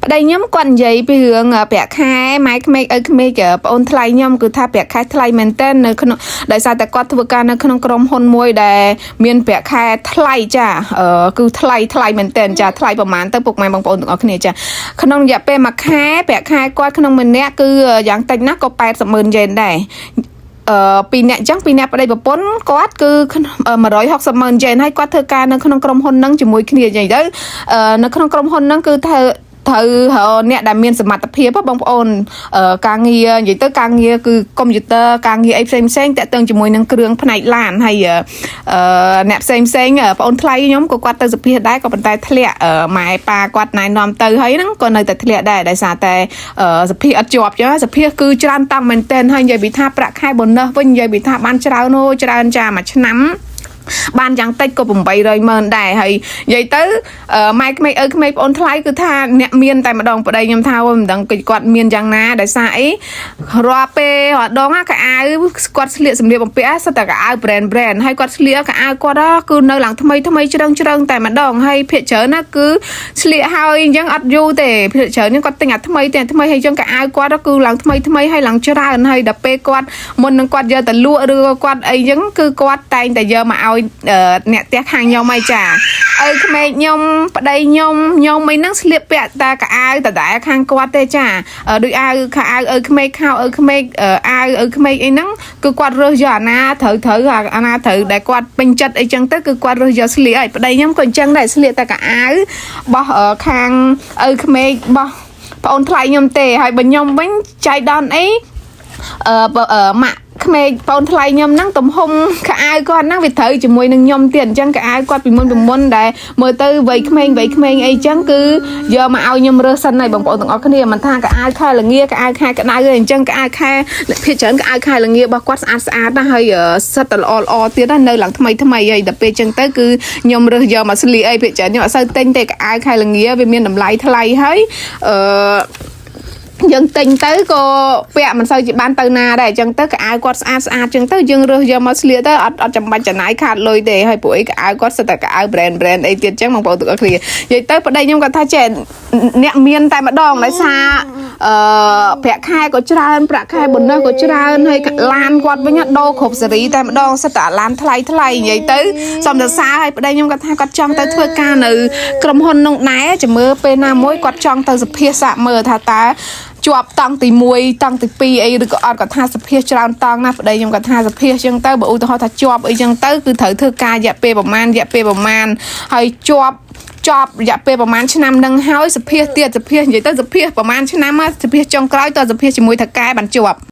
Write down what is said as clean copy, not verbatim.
đây nhóm quan giấy bị hướng bẻ khai máy make ở make ở ôn thay nhóm cứ tha bẻ khai thay maintain nơi không đại saoแต่គាត់ធ្វើការនៅក្នុងក្រុមហ៊ុនមួយដែលមានប្រាក់ខែថ្លៃចាគឺថ្លៃមែនទែនចាថ្លៃប្រហែលទៅពុកម៉ែបងប្អូនទាំងអស់គ្នាចាក្នុងរយៈពេលមួយខែប្រាក់ខែគាត់ក្នុងម្នាក់គឺយ៉ាងតិចណាស់ក៏80,000 yen ដែរពីអ្នកចឹងពីអ្នកប្តីប្រពន្ធគាត់គឺ160,000 yen ហើយគាត់ធ្វើការនៅក្នុងក្រុមហ៊ុនហ្នឹងជាមួយគ្នាចឹងទៅនៅក្នុងក្រុមហ៊ុនហ្នឹងគឺត្រូវអ្នកដែលមានសមត្ថភាពបងប្អូនការងារនិយាយទៅការងារគឺកុំព្យូទ័រការងារអីផ្សេងតាក់ទងជាមួយនឹងគ្រឿងផ្នែកឡានហើយអ្នកផ្សេងបងអូនថ្លៃខ្ញុំក៏គាត់ទៅសភាដែរក៏ប៉ុន្តែធ្លាក់ម៉ែប៉ាគាត់ណែនាំទៅហើយហ្នឹងក៏នៅតែធ្លាក់ដែរដោយសារតែសភាអត់ជាប់ចឹងសភាគឺច្រើនតាំងមែនទែនហើយនិយាយពីថាប្រាក់ខែ bonus វិញនិយាយពីថាបានច្រើនចាមួយឆ្នាំបានយ៉ាងតិចក៏800,000ដែរហើយនិយាយទៅម៉ែក្មេងក្មេងបងអូនថ្លៃគឺថាអ្នកមានតែម្ដងប្តីខ្ញុំថាមិនដឹងគាត់មានយ៉ាងណាដោយសារអីរាល់ពេលដងកៅអៅគាត់ស្លៀកសម្លៀកបំពាក់សិតតែកៅអៅ brand ហើយគាត់ស្លៀកកៅអៅគាត់គឺនៅឡើងថ្មីជ្រឹងតែម្ដងហើយភាគច្រើនណាគឺស្លៀកហើយអញ្ចឹងអត់យូរទេភាគច្រើនគាត់ទិញអាថ្មីហើយអញ្ចឹងកៅអៅគាត់គឺឡើងថ្មីហើយឡើងច្រើនហើយដល់ពេលគាត់មុននឹងគាត់យកទៅលក់ឬគាត់អីអញ្ចឹងគឺគាត់តែងតែយកមកឲ្យអ្នកផ្ទះខាងខ្ញុំឲ្យចាក្មេងខ្ញុំប្តីខ្ញុំអីហ្នឹងស្លៀកពាក់តែកៅអៅដដែលខាងគាត់ទេចាដូចអាវខោអាវក្មេងខោក្មេងអាវក្មេងអីហ្នឹងគឺគាត់រើសយកអាណាត្រូវអាណាត្រូវដែលគាត់ពេញចិត្តអីចឹងទៅគឺគាត់រើសយកស្លៀកឲ្យប្តីខ្ញុំក៏អញ្ចឹងដែរស្លៀកតែកៅអៅបោះខាងក្មេងបោះប្អូនថ្លៃខ្ញុំទេហើយបើខ្ញុំវិញចៃដន្យអីម៉ាក់ក្មេងបងថ្លៃខ្ញុំហ្នឹងទំហំកៅអៅគាត់ហ្នឹងវាត្រូវជាមួយនឹងខ្ញុំទៀតអញ្ចឹងកៅអៅគាត់ពីមុនដែលមើលទៅវ័យក្មេងអីចឹងគឺយកមកឲ្យខ្ញុំរើសសិនហើយបងប្អូនទាំងអស់គ្នាមិនថាកៅអៅខែល្ងាកៅអៅខែក្តៅទេអញ្ចឹងកៅអៅខែភាគច្រើនកៅអៅខែល្ងារបស់គាត់ស្អាតណាស់ហើយសិតតែល្អទៀតណានៅឡើងថ្មីហើយដល់ពេលអញ្ចឹងទៅគឺខ្ញុំរើសយកមកស្លៀកអីភាគច្រើនខ្ញុំអត់សូវទិញទេកៅអៅខែល្ងាវាមានតម្លៃថ្លៃហើយយើងទិញទៅក៏ពាក់មិនសូវជាបានទៅណាដែរអញ្ចឹងទៅកៅអៅគាត់ស្អាតអញ្ចឹងទៅយើងរើសយកមកស្លៀកទៅអត់ចាំបាច់ចំណាយខាតលុយទេហើយពួកអីកៅអៅគាត់សិតតែកៅអៅ brand អីទៀតអញ្ចឹងបងប្អូនទាំងអស់គ្នានិយាយទៅប្តីខ្ញុំគាត់ថាចេះអ្នកមានតែម្ដងដោយសារប្រាក់ខែក៏ច្រើនប្រាក់ខែ bonus ក៏ច្រើនហើយឡានគាត់វិញដូរគ្រប់សេរីតែម្ដងសិតតែឡានថ្លៃនិយាយទៅសំដៅសារឲ្យប្តីខ្ញុំគាត់ថាគាត់ចង់ទៅធ្វើការនៅក្រុមហ៊ុននោះដែរចាំមើលពេលណាមួយគាត់ចង់ទៅសភាសាកមើលថាតើជាប់តង់ទី1តង់ទី2អីឬក៏អត់គាត់ថាសភាច្រើនតង់ណាប្តីខ្ញុំគាត់ថាសភាអញ្ចឹងទៅបើឧទាហរណ៍ថាជាប់អីអញ្ចឹងទៅគឺត្រូវធ្វើការរយៈពេលប្រមាណហើយជាប់រយៈពេលប្រហែលឆ្នាំនឹងហើយសភាទៀតសភានិយាយទៅសភាប្រហែលឆ្នាំសភាចុងក្រោយតសភាជាមួយថៅកែបានជាប់